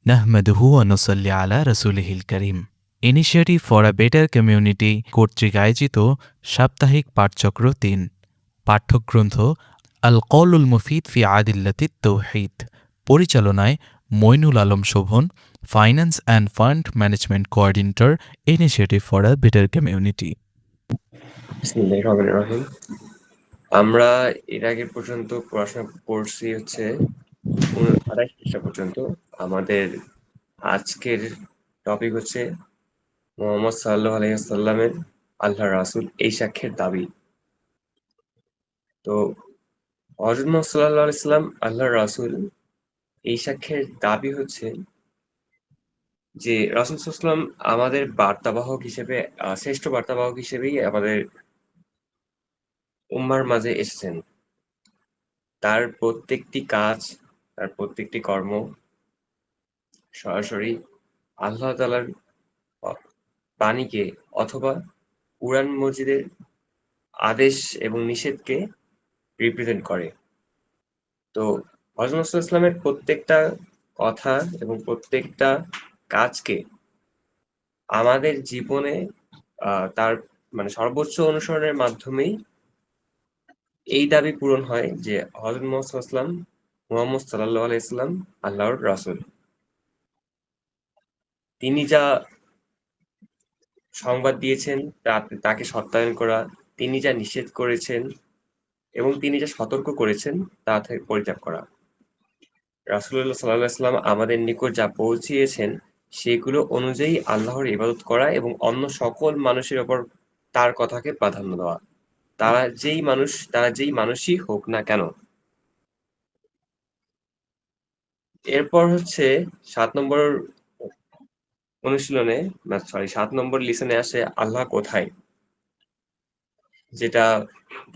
নাহমাদুহু ওয়া নুসাল্লি আলা রাসূলিহিল কারীম। Initiative for a better community কর্তৃক আয়োজিত সাপ্তাহিক পাঠচক্র ৩, পাঠ্যগ্রন্থ আল কওলুল মুফিদ ফি আদিল্লাতিত তাওহীদ, পরিচালনায় Moinul Alam Shovon, finance and fund management coordinator, initiative for a better community. বিসমিল্লাহির রহমানির রহিম। আমরা এর আগে পর্যন্ত পড়াশোনা করছি হচ্ছে ২৮ পৃষ্ঠা পর্যন্ত। আমাদের আজকের টপিক হচ্ছে মুহাম্মদ সাল্লাল্লাহু আলাইহি ওয়াসাল্লামের আল্লাহর রাসূল এই সাক্ষ্যের দাবি। তো হযরত মুহাম্মদ সাল্লাল্লাহু আলাইহি ওয়াসাল্লাম আল্লাহর রাসূল এই সাক্ষ্যের দাবি হচ্ছে যে রাসূল সাল্লাল্লাহু আলাইহি ওয়াসাল্লাম আমাদের বার্তাবাহক হিসেবে শ্রেষ্ঠ বার্তাবাহক হিসেবেই আমাদের উম্মাহর মাঝে এসেছেন। তার প্রত্যেকটি কাজ, তার প্রত্যেকটি কর্ম সরাসরি আল্লাহ তাআলার অ বাণীকে অথবা কুরআন মজিদের আদেশ এবং নিষেধকে রিপ্রেজেন্ট করে। তো হযরত মুহাম্মদ সাল্লাল্লাহু আলাইহি ওয়াসাল্লামের প্রত্যেকটা কথা এবং প্রত্যেকটা কাজকে আমাদের জীবনে তার মানে সর্বোচ্চ অনুসরণের মাধ্যমেই এই দাবি পূরণ হয় যে হযরত মুহাম্মদ সাল্লাল্লাহু আলাইহি ওয়াসাল্লাম আল্লাহর রাসূল। তিনি যা সংবাদ দিয়েছেন তাকে সত্যায়ন করা, তিনি যা নিষেধ করেছেন এবং তিনি যা সতর্ক করেছেন তা থেকে পরিত্যাগ করা। রাসূলুল্লাহ সাল্লাল্লাহু আলাইহি ওয়াসাল্লাম আমাদের নিকট যা পৌঁছিয়েছেন সেগুলো অনুযায়ী আল্লাহর ইবাদত করা এবং অন্য সকল মানুষের উপর তার কথাকে প্রাধান্য দেওয়া। তারা যেই মানুষই হোক না কেন। এরপর হচ্ছে ৭ নম্বর অনুশীলনে ৭ নম্বর লিসনে আসে আল্লাহ কোথায়? যেটা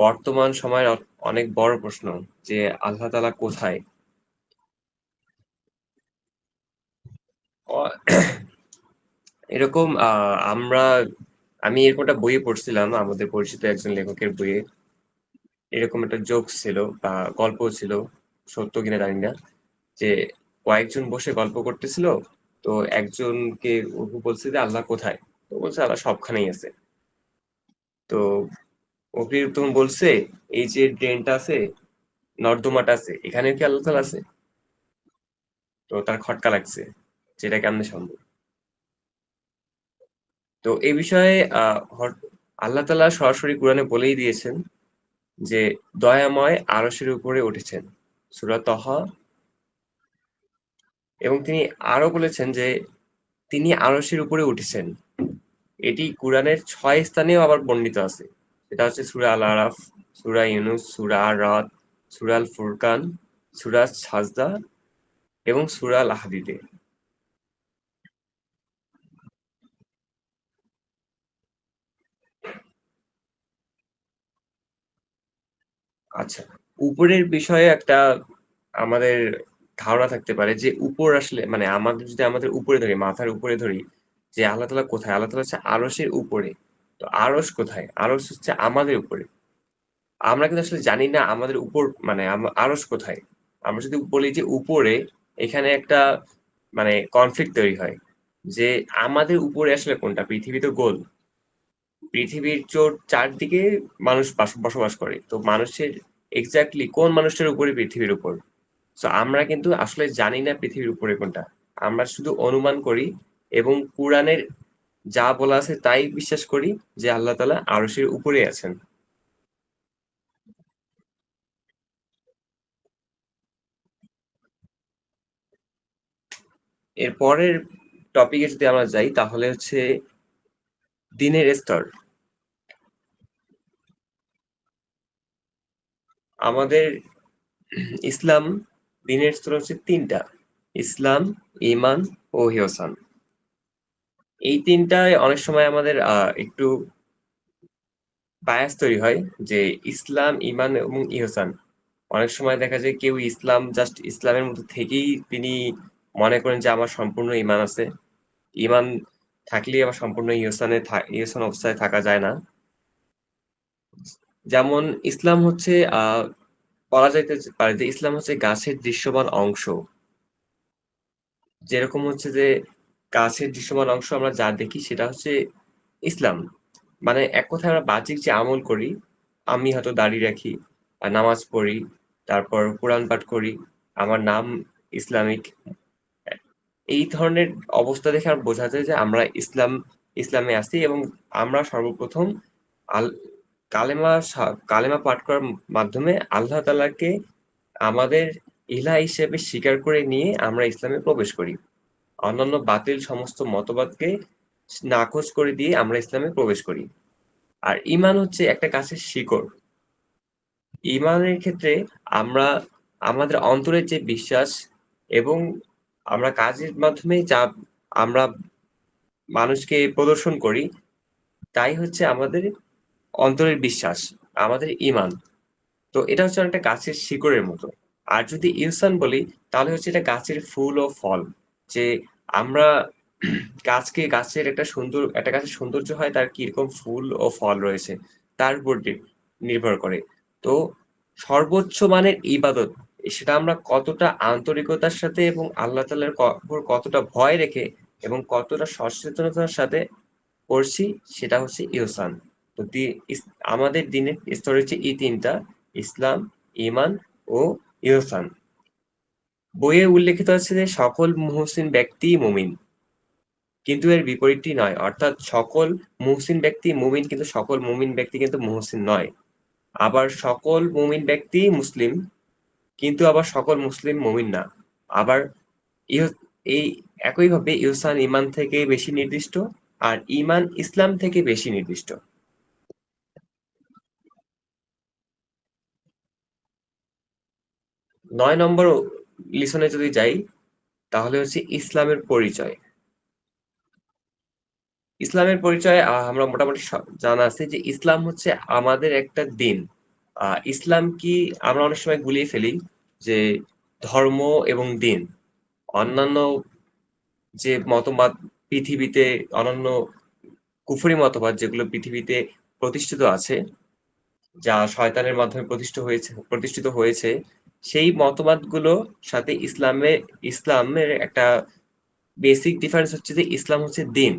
বর্তমান সময়ের অনেক বড় প্রশ্ন যে আল্লাহ তাআলা কোথায়? অ এরকম আমি এরকম একটা বইয়ে পড়ছিলাম আমাদের পরিচিত একজন লেখকের বইয়ে। এরকম একটা জোকস ছিল বা গল্প ছিল, সত্য কিনা জানি না। যে কয়েকজন বসে গল্প করতেছিল। তো একজনকে বলছে যে, "আল্লাহ কোথায়?" তো বলছে, "আল্লাহ সবখানেই আছে।" তো ওকে তখন বলছে, "এই যে ড্রেনটা আছে, নর্দমাটা আছে, এখানেও কি আল্লাহ তাআলা আছে?" তো তার খটকা লাগছে যে এটা কেমনে সম্ভব? তো এই বিষয়ে আ হট আল্লাহ তাআলা সরাসরি কুরআনে বলেই দিয়েছেন যে দয়াময় আরশের উপরে উঠেছেন। সূরা তহা এবং তিনি আরো বলেছেন যে তিনি আরশের উপরে উঠেছেন। এটি কুরআনের ৬ স্থানেও আবার বর্ণিত আছে। সেটা হচ্ছে সূরা আল আরাফ, সূরা ইউনূস, সূরা আর-রাদ, সূরা আল ফুরকান, সূরা সাজদা এবং সূরা আল হাদীদে। আচ্ছা, উপরের বিষয়ে একটা আমাদের ধারণা থাকতে পারে যে উপর আসলে মানে আমাদের যদি আমাদের উপরে ধরি, মাথার উপরে ধরি যে আল্লাহ তাআলা কোথায়? আল্লাহ তাআলা হচ্ছে আরশের উপরে। তো আরশ কোথায়? আরশ হচ্ছে আমাদের উপরে। আমরা কিন্তু আসলে জানি না আমাদের উপর মানে আরশ কোথায়? আমরা যদি বলি যে উপরে, এখানে একটা মানে কনফ্লিক্ট তৈরি হয়। যে আমাদের উপরে আসলে কোনটা? পৃথিবী তো গোল। পৃথিবীর চারদিকে মানুষ বসবাস করে। তো মানুষের এক্সাক্টলি কোন মানুষটার উপরে পৃথিবীর উপর? সো আমরা কিন্তু আসলে জানি না পৃথিবীর উপরে কোনটা। আমরা শুধু অনুমান করি এবং কুরআনের যা বলা আছে তাই বিশ্বাস করি যে আল্লাহ তাআলা আরশের উপরেই আছেন। এর পরের টপিকে যদি আমরা যাই তাহলে হচ্ছে দ্বীনের স্তর। আমাদের ইসলাম দ্বীনের স্তর হচ্ছে ৩ টা। ইসলাম, ঈমান ও ইহসান। এই ৩ টায় অনেক সময় আমাদের একটু বায়াস তৈরি হয় যে ইসলাম, ঈমান এবং ইহসান। অনেক সময় দেখা যায় কেউ জাস্ট ইসলামের মধ্যে থেকেই তিনি মনে করেন যে আমার সম্পূর্ণ ঈমান আছে। ঈমান থাকলেই আবার সম্পূর্ণ ইহসান অবস্থায় থাকা যায় না। যেমন ইসলাম হচ্ছে বলা যাইতে পারে যে ইসলাম হচ্ছে গাছের দৃশ্যমান অংশ। যেরকম হচ্ছে যে গাছের দৃশ্যমান অংশ আমরা যা দেখি সেটা হচ্ছে ইসলাম। মানে এক কথায় আমরা বাহ্যিক যে আমল করি, আমি হয়তো দাড়ি রাখি, নামাজ পড়ি, তারপর কোরআন পাঠ করি, আমার নাম ইসলামিক। অ্যা এই ধরনের অবস্থা দেখে আর বোঝা যায় যে আমরা ইসলামে আছি এবং আমরা সর্বপ্রথম আল কালেমা পাঠ করার মাধ্যমে আল্লাহ তাআলাকে আমাদের ইলাহ হিসেবে স্বীকার করে নিয়ে আমরা ইসলামে প্রবেশ করি। অন্যান্য বাতিল সমস্ত মতবাদকে নাকচ করে দিয়ে আমরা ইসলামে প্রবেশ করি। আর ঈমান হচ্ছে একটা গাছের শিকড়। ঈমানের ক্ষেত্রে আমরা আমাদের অন্তরের যে বিশ্বাস এবং আমরা কাজের মাধ্যমে যা আমরা মানুষকে প্রদর্শন করি, তাই হচ্ছে আমাদের অন্তরের বিশ্বাস, আমাদের ঈমান। তো এটা হচ্ছে অনেকটা গাছের শিকড়ের মতো। আর যদি ইহসান বলি, তাহলে হচ্ছে এটা গাছের ফুল ও ফল। যে আমরা গাছের একটা গাছের সৌন্দর্য হয় তার কিরকম ফুল ও ফল রয়েছে, তার উপর নির্ভর করে। তো সর্বোচ্চ মানের ইবাদত সেটা আমরা কতটা আন্তরিকতার সাথে এবং আল্লাহ তাআলার উপর কতটা ভয় রেখে এবং কতটা সচেতনতার সাথে করছি সেটা হচ্ছে ইহসান। তো ইস আমাদের দিনের স্তর হচ্ছে এই ৩ টা ইসলাম, ঈমান ও ইহসান। বইয়ে উল্লেখিত আছে যে সকল মুহসিন ব্যক্তিই মুমিন। কিন্তু এর বিপরীতটি নয়। অর্থাৎ সকল মুহসিন ব্যক্তি মুমিন কিন্তু সকল মুমিন ব্যক্তি কিন্তু মুহসিন নয়। আবার সকল মুমিন ব্যক্তি মুসলিম কিন্তু আবার সকল মুসলিম মুমিন না। আবার ইহ এই একইভাবে ইহসান ঈমান থেকে বেশি নির্দিষ্ট আর ঈমান ইসলাম থেকে বেশি নির্দিষ্ট। ৯ নম্বর লিসনে যদি যাই, তাহলে হচ্ছে ইসলামের পরিচয়। ইসলামের পরিচয় আমরা মোটামুটি জানা আছে যে ইসলাম হচ্ছে আমাদের একটা দিন। ইসলাম কি আমরা অনেক সময় গুলিয়ে ফেলি যে ধর্ম এবং দিন। অন্যান্য যে মতবাদ পৃথিবীতে অনন্য কুফরি মতবাদ যেগুলো পৃথিবীতে প্রতিষ্ঠিত আছে, যা শয়তানের মাধ্যমে প্রতিষ্ঠিত হয়েছে, সেই মতবাদগুলোর সাথে ইসলামের একটা বেসিক ডিফারেন্স হচ্ছে যে ইসলাম হচ্ছে দিন।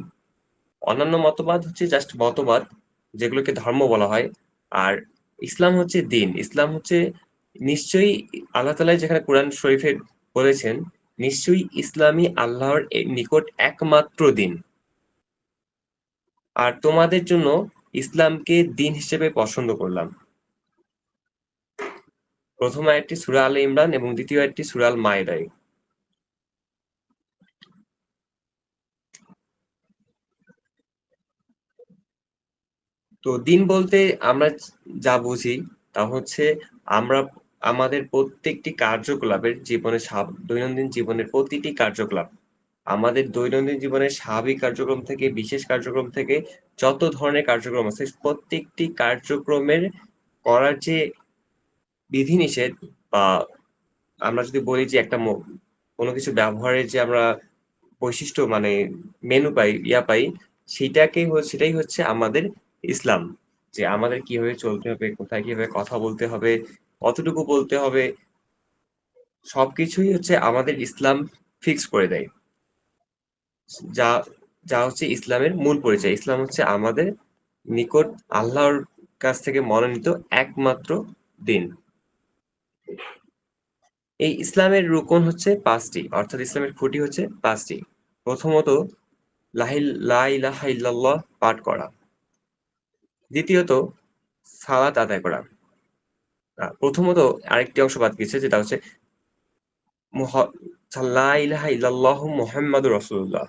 অন্যান্য মতবাদ হচ্ছে জাস্ট মতবাদ, যেগুলোকে ধর্ম বলা হয়। আর ইসলাম হচ্ছে দিন। ইসলাম হচ্ছে নিশ্চয়ই আল্লাহ তাআলা যেখানে কোরআন শরীফে বলেছেন, নিশ্চয়ই ইসলামই আল্লাহর নিকট একমাত্র দিন। আর তোমাদের জন্য ইসলামকে দিন হিসেবে পছন্দ করলাম। প্রথম আয়াতটি সূরা আলে ইমরান এবং দ্বিতীয় আয়াতটি সূরা আল মায়েদায়। তো দিন বলতে আমরা যা বুঝি তা হচ্ছে আমরা আমাদের প্রত্যেকটি কার্যকলাপের দৈনন্দিন জীবনের প্রতিটি কার্যকলাপ, আমাদের দৈনন্দিন জীবনের স্বাভাবিক কার্যক্রম থেকে বিশেষ কার্যক্রম থেকে যত ধরনের কার্যক্রম আছে প্রত্যেকটি কার্যক্রমের করার যে বিধিনিষেধ বা আমরা যদি বলি যে একটা কোনো কিছু ব্যবহারের যে আমরা বৈশিষ্ট্য মানে মেনু পাই, পাই, সেটাই হচ্ছে আমাদের ইসলাম। যে আমাদের কিভাবে চলতে হবে, কোথায় কিভাবে কথা বলতে হবে, কতটুকু বলতে হবে, সবকিছুই হচ্ছে আমাদের ইসলাম ফিক্স করে দেয়। যা যা হচ্ছে ইসলামের মূল পরিচয়। ইসলাম হচ্ছে আমাদের নিকট আল্লাহর কাছ থেকে মনোনীত একমাত্র দিন। এই ইসলামের রুকন হচ্ছে ৫ টি। অর্থাৎ ইসলামের খুঁটি হচ্ছে ৫ টি। প্রথমত লা ইলাহা ইল্লাল্লাহ পাঠ করা। দ্বিতীয়ত সালাত আদায় করা। প্রথমত আরেকটি অংশ বাদ গেছে যেটা হচ্ছে মুহ লা ইলাহা ইল্লাল্লাহু মুহাম্মাদুর রাসূলুল্লাহ।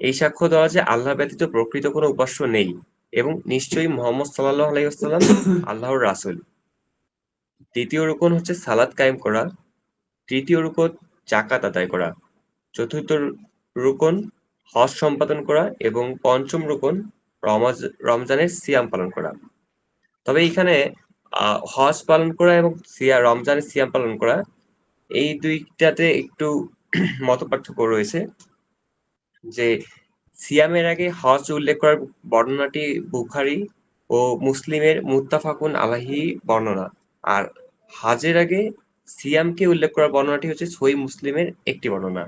এই সাক্ষ্য দেওয়া যে আল্লাহ ব্যতীত প্রকৃত কোনো উপাস্য নেই এবং নিশ্চয়ই মুহাম্মদ সাল্লাল্লাহু আলাইহি ওয়াসাল্লাম আল্লাহর রাসূল। দ্বিতীয় রুকন হচ্ছে সালাত কায়েম করা। তৃতীয় রুকন যাকাত আদায় করা। চতুর্থ রুকন হজ সম্পাদন করা এবং পঞ্চম রুকন রমজানের সিয়াম পালন করা। তবে এইখানে হজ পালন করা এবং রমজানের সিয়াম পালন করা এই ২ টাতে একটু মতপার্থক্য রয়েছে। যে সিয়ামের আগে হজ উল্লেখ করার বর্ণনাটি বুখারী ও মুসলিমের মুত্তাফাকুন আলাইহি বর্ণনা। আর হজের আগে সিয়ামকে উল্লেখ করার বর্ণনাটি হচ্ছে সহিহ মুসলিমের একটি বর্ণনা।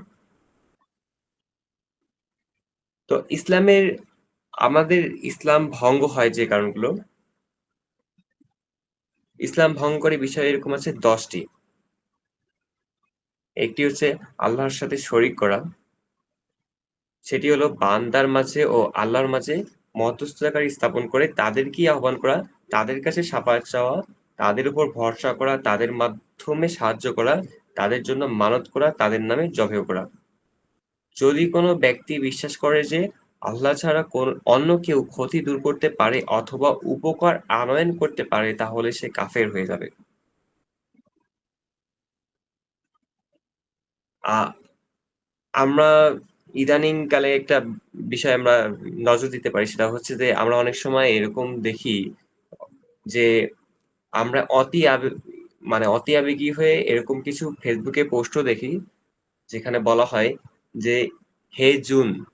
তো আমাদের ইসলাম ভঙ্গ হয় যে কারণগুলো, ইসলাম ভঙ্গকারী বিষয় এরকম আছে ১০ টি। একটি হচ্ছে আল্লাহর সাথে শরিক করা। সেটি হলো বান্দার মাঝে ও আল্লাহর মাঝে মধ্যস্থতাকারী স্থাপন করে তাদেরকেই আহ্বান করা, তাদের কাছে শাফায়াত চাওয়া, তাদের উপর ভরসা করা, তাদের মাধ্যমে সাহায্য করা, তাদের জন্য মানত করা, তাদের নামে যবেহ করা। যদি কোনো ব্যক্তি বিশ্বাস করে যে আল্লাহ ছাড়া অন্য কেউ ক্ষতি দূর করতে পারে অথবা উপকার আনয়ন করতে পারে তাহলে সে কাফের হয়ে যাবে। আ আমরা ইদানিংকালে একটা বিষয় আমরা নজর দিতে পারি সেটা হচ্ছে যে আমরা অনেক সময় এরকম দেখি যে আমরা অতি আবেগী হয়ে এরকম কিছু Facebook এ পোস্টও দেখি যেখানে বলা হয় যে, "হে জুন"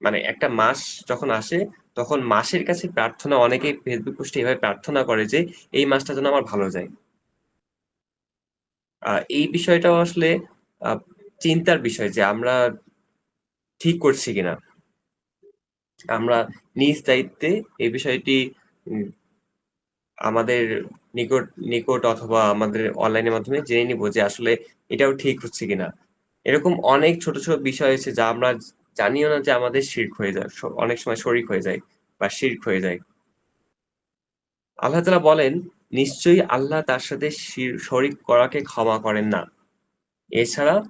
মানে একটা মাস যখন আসে তখন মাসের কাছে প্রার্থনা অনেকেই Facebook পোস্টে এভাবে প্রার্থনা করে যে, "এই মাসটা যেন আমার ভালো যায়।" এই বিষয়টাও আসলে আ চিন্তার বিষয় যে আমরা ঠিক করছি কিনা। আমরা নিজ দায়িত্বে এই বিষয়টি উম আমাদের নিকট নিকট অথবা আমাদের অনলাইনের মাধ্যমে জেনে নিব যে আসলে এটাও ঠিক হচ্ছে কিনা। এরকম অনেক ছোট, ছোট বিষয় আছে যা আমরা জানিও না যে আমাদের শিরক হয়ে যায়। অনেক সময় শরিক হয়ে যায় বা শিরক হয়ে যায়। আল্লাহ তাআলা বলেন, "নিশ্চয়ই আল্লাহ তার সাথে শরিক করাকে ক্ষমা করেন না। এছাড়া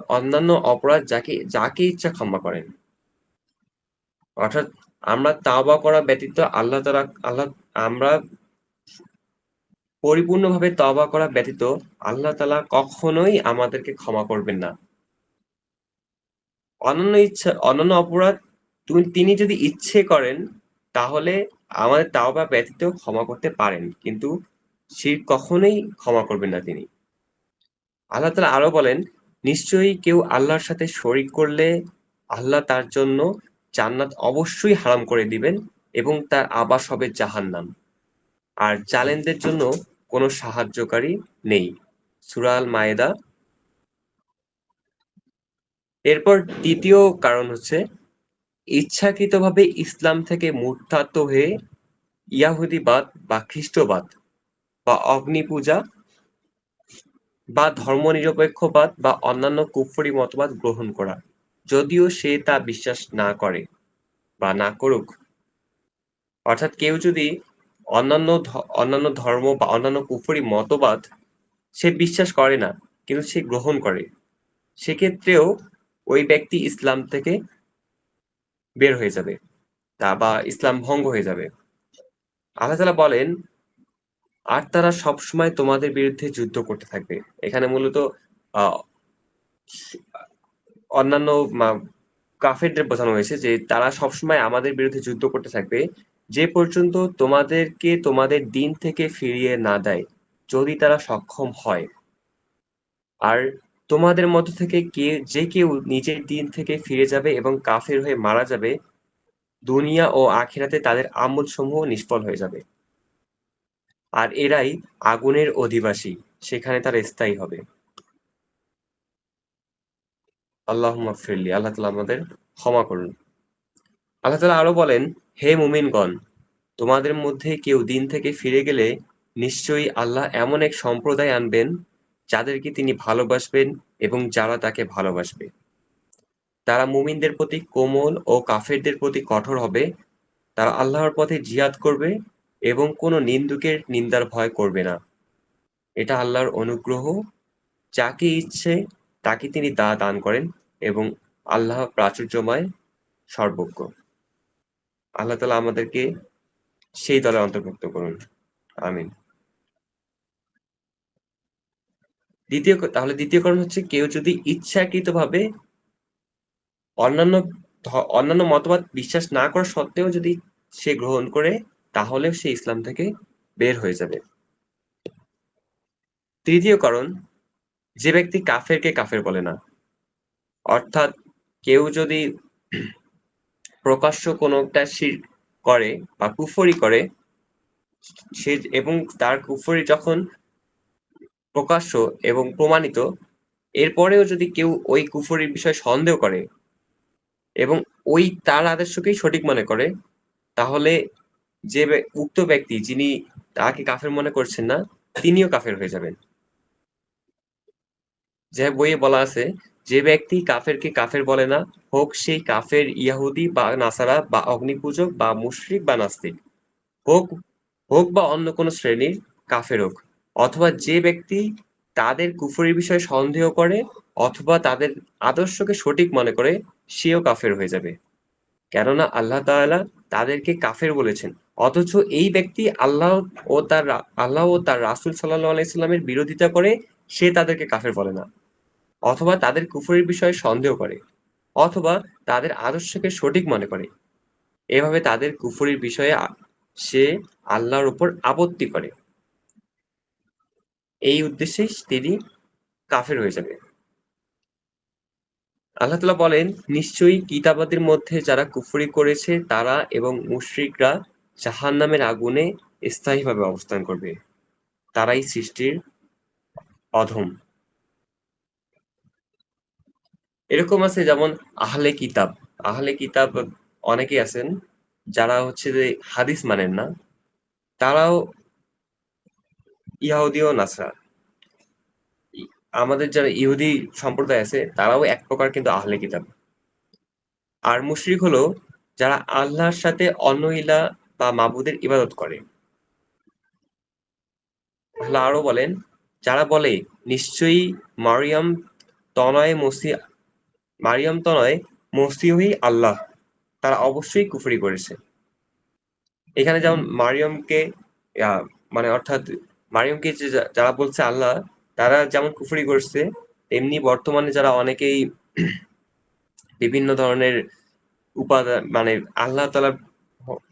অন্যান্য অপরাধ যাকে ইচ্ছা ক্ষমা করেন।" অর্থাৎ আমরা তাওবা করা ব্যতীত আল্লাহ আমরা পরিপূর্ণভাবে তওবা করা ব্যতীত আল্লাহ তাআলা কখনোই আমাদেরকে ক্ষমা করবেন না। অন্যান্য অপরাধ তিনি যদি ইচ্ছে করেন তাহলে আমাদের তাওবা ব্যতীত ক্ষমা করতে পারেন। কিন্তু শিরক কখনোই ক্ষমা করবেন না তিনি। আল্লাহ তাআলা আরো বলেন, "নিশ্চয়ই কেউ আল্লাহর সাথে শরিক করলে আল্লাহ তার জন্য জান্নাত অবশ্যই হারাম করে দিবেন এবং তার আবাস হবে জাহান্নাম। আর জালেমদের জন্য কোন সাহায্যকারী নেই।" সূরা আল মায়েদা। এরপর ৩য় কারণ হচ্ছে ইচ্ছাকৃতভাবে ইসলাম থেকে মূর্তাত হয়ে ইয়াহুদিবাদ বা খ্রিস্টবাদ বা অগ্নিপূজা বা ধর্মনিরপেক্ষবাদ বা অন্যান্য কুফরি মতবাদ গ্রহণ করা। যদিও সে তা বিশ্বাস না করে বা না করুক। অর্থাৎ কেউ যদি অন্যান্য ধর্ম বা অন্যান্য কুফরি মতবাদ সে বিশ্বাস করে না, কিন্তু সে গ্রহণ করে। সেক্ষেত্রেও ওই ব্যক্তি ইসলাম থেকে বের হয়ে যাবে। বা ইসলাম ভঙ্গ হয়ে যাবে। আল্লাহ তাআলা বলেন, "আর তারা সবসময় তোমাদের বিরুদ্ধে যুদ্ধ করতে থাকবে।" এখানে মূলত আ অন্যান্য মা কাফেরদের বোঝানো হয়েছে যে তারা সবসময় আমাদের বিরুদ্ধে যুদ্ধ করতে থাকবে, যে পর্যন্ত তোমাদেরকে তোমাদের দিন থেকে ফিরিয়ে না দেয়, যদি তারা সক্ষম হয়। আর তোমাদের মধ্য থেকে যে কেউ নিজের দিন থেকে ফিরে যাবে এবং কাফের হয়ে মারা যাবে, দুনিয়া ও আখিরাতে তাদের আমলসমূহ নিষ্ফল হয়ে যাবে। আর এরাই আগুনের অধিবাসী, সেখানে তারা স্থায়ী হবে। আল্লাহুম্মা গফিরলি। আল্লাহ তাআলা আমাদের ক্ষমা করুন। আল্লাহ তাআলা আরো বলেন, "হে মুমিনগণ! তোমাদের মধ্যে কেউ দিন থেকে ফিরে গেলে নিশ্চয়ই আল্লাহ এমন এক সম্প্রদায় আনবেন, যাদেরকে তিনি ভালোবাসবেন এবং যারা তাকে ভালোবাসবে। তারা মুমিনদের প্রতি কোমল ও কাফেরদের প্রতি কঠোর হবে। তারা আল্লাহর পথে জিহাদ করবে এবং কোন নিন্দুকের নিন্দার ভয় করবে না। এটা আল্লাহর অনুগ্রহ। যাকে ইচ্ছে তাকে তিনি তা দান করেন এবং আল্লাহ প্রাচুর্যময়, সর্বজ্ঞ।" আল্লাহ তাআলা আমাদেরকে সেই দলে অন্তর্ভুক্ত করুন। আমিন। তাহলে ২য় কারণ হচ্ছে কেউ যদি ইচ্ছাকৃতভাবে অন্যান্য অন্যান্য মতবাদ বিশ্বাস না করা সত্ত্বেও যদি সে গ্রহণ করে তাহলেও সে ইসলাম থেকে বের হয়ে যাবে। ৩য় কারণ, যে ব্যক্তি কাফেরকে কাফের বলে না। অর্থাৎ কেউ যদি প্রকাশ্য কোনো একটা শিরক করে বা কুফরি করে সে এবং তার কুফরি যখন প্রকাশ্য এবং প্রমাণিত, এরপরেও যদি কেউ ওই কুফরির বিষয়ে সন্দেহ করে এবং ওই তার আদর্শকেই সঠিক মনে করে, তাহলে যে উক্ত ব্যক্তি যিনি তাকে কাফের মনে করছেন না, তিনিও কাফের হয়ে যাবেন। যে বইয়ে বলা আছে, যে ব্যক্তি কাফেরকে কাফের বলে না, হোক সেই কাফের ইয়াহুদি বা নাসারা বা অগ্নিপূজক বা মুশরিক বা নাস্তিক। হোক হোক বা অন্য কোন শ্রেণীর কাফের হোক। অথবা যে ব্যক্তি তাদের কুফরির বিষয়ে সন্দেহ করে অথবা তাদের আদর্শকে সঠিক মনে করে, সেও কাফের হয়ে যাবে। কেননা আল্লাহ তাআলা তাদেরকে কাফের বলেছেন। অথচ এই ব্যক্তি আল্লাহ ও তার রাসূল সাল্লাল্লাহু আলাইহি সাল্লামের বিরোধিতা করে, সে তাদেরকে কাফের বলে না। অথবা তাদের কুফরির বিষয়ে সন্দেহ করে। অথবা তাদের আদর্শকে সঠিক মনে করে। এভাবে তাদের কুফরির বিষয়ে সে আল্লাহর উপর আপত্তি করে। এই উদ্দেশ্যেই তিনি কাফের হয়ে যাবে। আল্লাহ তাআলা বলেন, নিশ্চয়ই কিতাবীদের মধ্যে যারা কুফরি করেছে তারা এবং মুশরিকরা জাহান্নামের আগুনে স্থায়ীভাবে অবস্থান করবে। তারাই সৃষ্টির অধম। এরকম আছে যেমন আহলে কিতাব। আহলে কিতাব অনেকেই আছেন যারা হচ্ছে যে হাদিস মানেন না। তারাও ইহুদি ও নাছরা। ই আমাদের যারা ইহুদি সম্প্রদায় আছে তারাও এক প্রকার কিন্তু আহলে কিতাব। আর মুশরিক হলো যারা আল্লাহর সাথে অন্য ইলাহ বা মাবুদের ইবাদত করে। আল্লাহ আরো বলেন, যারা বলে নিশ্চয়ই মারিয়াম তনয় মসিহ মারিয়াম তনয় মসিহই আল্লাহ, তারা অবশ্যই কুফরি করেছে। এখানে যেমন মারিয়মকে আ মানে অর্থাৎ মারিয়মকে যারা বলছে আল্লাহ, তারা যেমন কুফরি করছে, তেমনি বর্তমানে যারা অনেকেই বিভিন্ন ধরনের মানে আল্লাহ তাআলার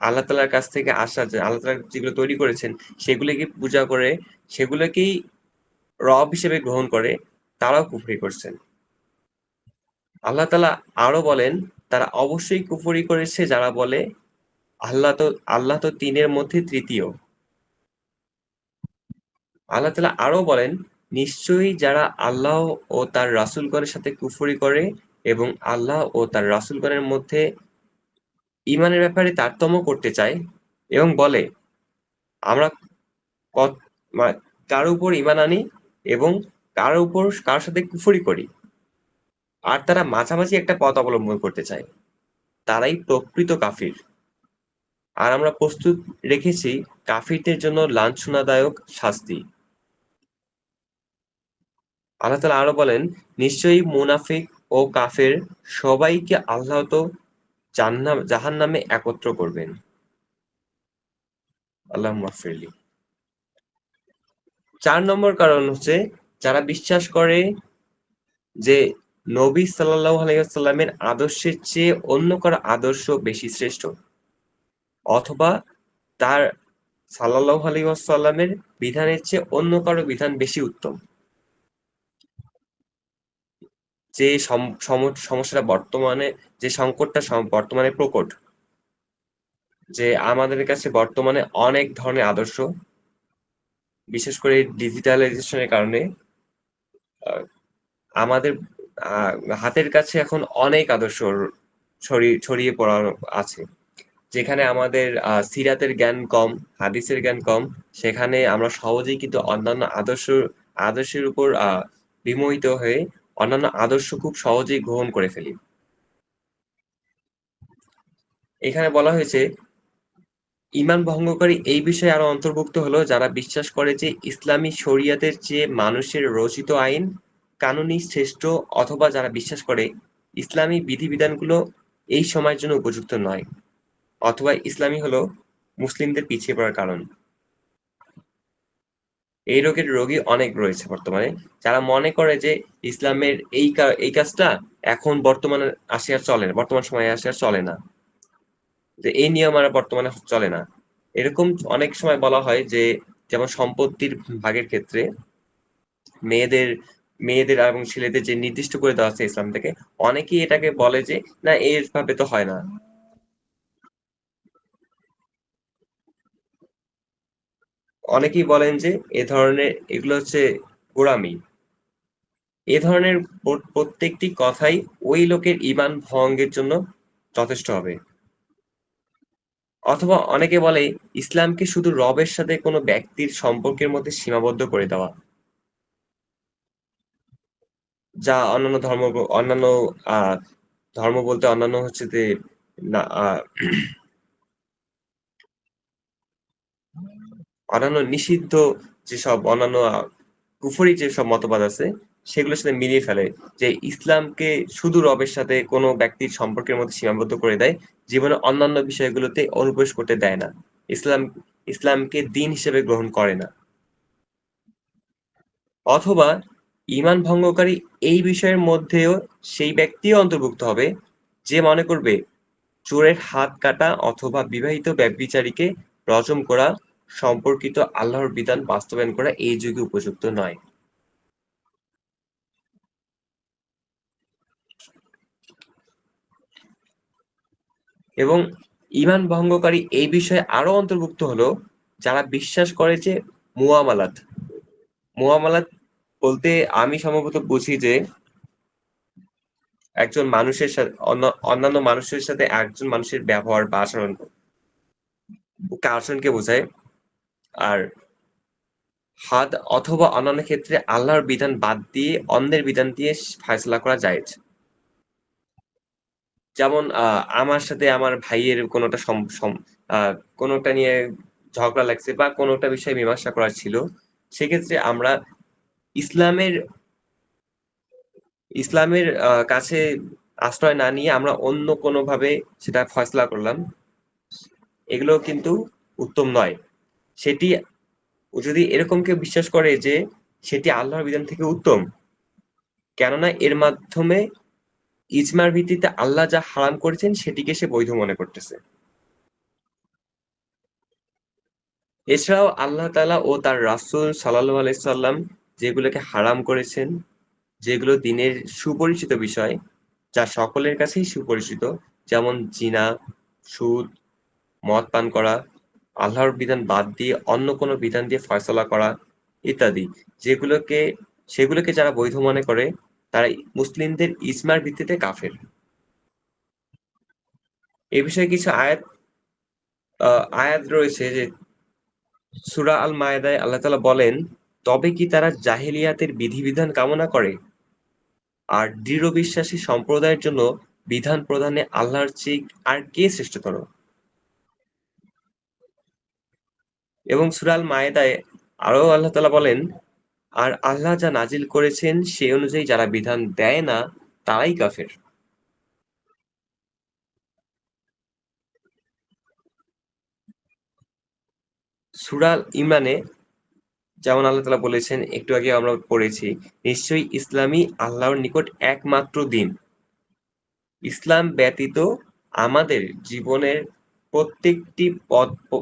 আল্লাহ তাআলার কাছ থেকে আসা যে আল্লাহ তাআলা যেগুলো তৈরি করেছেন, সেগুলোকে পূজা করে, সেগুলোকেই রব হিসেবে গ্রহণ করে, তারাও কুফরি করছেন। আল্লাহ তাআলা আরো বলেন, তারা অবশ্যই কুফরি করেছে যারা বলে আল্লাহ তো আল্লাহ তো ৩ এর মধ্যে তৃতীয়। আল্লাহ তাআলা আরো বলেন, নিশ্চয়ই যারা আল্লাহ ও তার রাসূলগণের সাথে কুফরি করে এবং আল্লাহ ও তার রাসূলগণের মধ্যে ঈমানের ব্যাপারে তারতম্য করতে চায় এবং বলে, আমরা কত মা কার উপর ঈমান আনি এবং কার সাথে কুফরি করি। আর তারা মাঝামাঝি একটা পথ অবলম্বন করতে চায়। তারাই প্রকৃত কাফির। আর আমরা প্রস্তুত রেখেছি কাফিরদের জন্য লাঞ্ছনাদায়ক শাস্তি। আল্লাহ তাআলা আরো বলেন, নিশ্চয়ই মুনাফিক ও কাফের সবাইকে আল্লাহ তো জাহান্নামে একত্র করবেন। আল্লাহুম্মা মাগফিরলি। ৪ নম্বর কারণ হচ্ছে যারা বিশ্বাস করে যে নবী সাল্লাল্লাহু আলাইহি ওয়াসাল্লামের আদর্শের চেয়ে অন্য কারো আদর্শ বেশি শ্রেষ্ঠ। অথবা তার সাল্লাল্লাহু আলাইহি ওয়াসাল্লামের বিধানের চেয়ে অন্য কারো বিধান বেশি উত্তম। যে সম সম সমস্যাটা বর্তমানে যে সংকটটা বর্তমানে প্রকট, যে আমাদের কাছে বর্তমানে অনেক ধরনের আদর্শ, বিশেষ করে ডিজিটালাইজেশন এর কারণে আ আমাদের আ হাতের কাছে এখন অনেক আদর্শ ছড়িয়ে পড়া আছে। যেখানে আমাদের সিরাতের জ্ঞান কম, হাদিসের জ্ঞান কম, সেখানে আমরা সহজেই কিন্তু অন্যান্য আদর্শের উপর বিমোহিত হয়ে অন্যান্য আদর্শ খুব সহজেই গ্রহণ করে ফেলি। এখানে বলা হয়েছে ঈমান ভঙ্গকারী এই বিষয়ে আরো অন্তর্ভুক্ত হলো যারা বিশ্বাস করে যে ইসলামী শরিয়তের চেয়ে মানুষের রচিত আইন কানুনই শ্রেষ্ঠ, অথবা যারা বিশ্বাস করে ইসলামী বিধিবিধানগুলো এই সময়ের জন্য উপযুক্ত নয়, অথবা ইসলামই হলো মুসলিমদের পিছিয়ে পড়ার কারণ। এই রোগের রোগী অনেক রয়েছে বর্তমানে। যারা মনে করে যে ইসলামের এই কাজটা এখন বর্তমানে আসে আর চলে না। বর্তমান সময়ে আসে আর চলে না। যে এই নিয়ম আর বর্তমানে চলে না। এরকম অনেক সময় বলা হয় যে যেমন সম্পত্তির ভাগের ক্ষেত্রে মেয়েদের মেয়েদের এবং ছেলেদের যে নির্দিষ্ট করে দেওয়া আছে ইসলাম থেকে, অনেকেই এটাকে বলে যে না এভাবে তো হয় না। অনেকেই বলেন যে এ ধরনের এগুলো হচ্ছে গোঁড়ামি। এ ধরনের প্রত্যেকটি কথাই ওই লোকের ঈমান ভঙ্গের জন্য যথেষ্ট হবে। অথবা অনেকে বলে ইসলামকে শুধু রবের সাথে কোনো ব্যক্তির সম্পর্কের মধ্যে সীমাবদ্ধ করে দেওয়া। যা অন্যান্য আ ধর্ম বলতে অন্যান্য হচ্ছে যে না অন্যান্য নিষিদ্ধ যেসব অন্যান্য কুফরি যেসব মতবাদ আছে, সেগুলোর সাথে মিলিয়ে ফেলে। যে ইসলামকে শুধু রবের সাথে কোনো ব্যক্তির সম্পর্কের মধ্যে সীমাবদ্ধ করে দেয়। জীবনের অন্যান্য বিষয়গুলোতে অনুপ্রবেশ করতে দেয় না। ইসলাম ইসলামকে দ্বীন হিসেবে গ্রহণ করে না। অথবা ঈমান ভঙ্গকারী এই বিষয়ের মধ্যেও সেই ব্যক্তিও অন্তর্ভুক্ত হবে, যে মনে করবে চোরের হাত কাটা অথবা বিবাহিত ব্যভিচারীকে রজম করা সম্পর্কিত আল্লাহর বিধান বাস্তবায়ন করা এই যুগে উপযুক্ত নয়। এবং ঈমান ভঙ্গকারী এই বিষয়ে আরো অন্তর্ভুক্ত হলো যারা বিশ্বাস করে যে মুআমালাত। মুআমালাত বলতে আমি সম্ভবত বুঝি যে একজন মানুষের সাথে অন্যান্য মানুষের সাথে একজন মানুষের ব্যবহার বা আচরণকে বোঝায়। আর হাদ অথবা অন্যান্য ক্ষেত্রে আল্লাহর বিধান বাদ দিয়ে অন্যের বিধান দিয়ে ফায়সালা করা জায়েজ। যেমন আমার সাথে আমার ভাইয়ের কোনটা সম সম আ কোনটা নিয়ে ঝগড়া লাগছে বা কোনটা বিষয়ে মীমাংসা করার ছিল। সেক্ষেত্রে আমরা ইসলামের ইসলামের কাছে আশ্রয় না নিয়ে আমরা অন্য কোনভাবে সেটা ফয়সালা করলাম। এগুলো কিন্তু উত্তম নয়। সেটি যদি এরকম কেউ বিশ্বাস করে যে সেটি আল্লাহর বিধান থেকে উত্তম, কেননা এর মাধ্যমে ইজমার ভিত্তিতে আল্লাহ যা হারাম করেছেন সেটিকে সে বৈধ মনে করতেছে। এছাড়াও আল্লাহ তাআলা ও তার রাসূল সাল্লাল্লাহু আলাইহি সাল্লাম যেগুলোকে হারাম করেছেন, যেগুলো দ্বীনের সুপরিচিত বিষয়, যা সকলের কাছেই সুপরিচিত, যেমন জিনা, সুদ, মদ পান করা, আল্লাহর বিধান বাদ দিয়ে অন্য কোনো বিধান দিয়ে ফয়সালা করা ইত্যাদি। যেগুলোকে সেগুলোকে যারা বৈধ মনে করে তারা মুসলিমদের ইজমার ভিত্তিতে কাফের। এ বিষয়ে কিছু আ আয়াত রয়েছে যে সূরা আল মায়েদায় আল্লাহ তাআলা বলেন, "তবে কি তারা জাহেলিয়াতের বিধিবিধান কামনা করে? আর দৃঢ় বিশ্বাসী সম্প্রদায়ের জন্য বিধান প্রদানে আল্লাহর চেয়ে আর কে শ্রেষ্ঠতর?" এবং সূরা আল মায়েদায় আরো আল্লাহ তাআলা বলেন, "আর আল্লাহ যা নাজিল করেছেন সে অনুযায়ী যারা বিধান দেয় না তারাই কাফের।" সূরা আল ইমরানে যেমন আল্লাহ তাআলা বলেছেন, একটু আগে আমরা পড়েছি, "নিশ্চয়ই ইসলামই আল্লাহর নিকট একমাত্র দ্বীন। ইসলাম ব্যতীত আমাদের জীবনের প্রত্যেকটি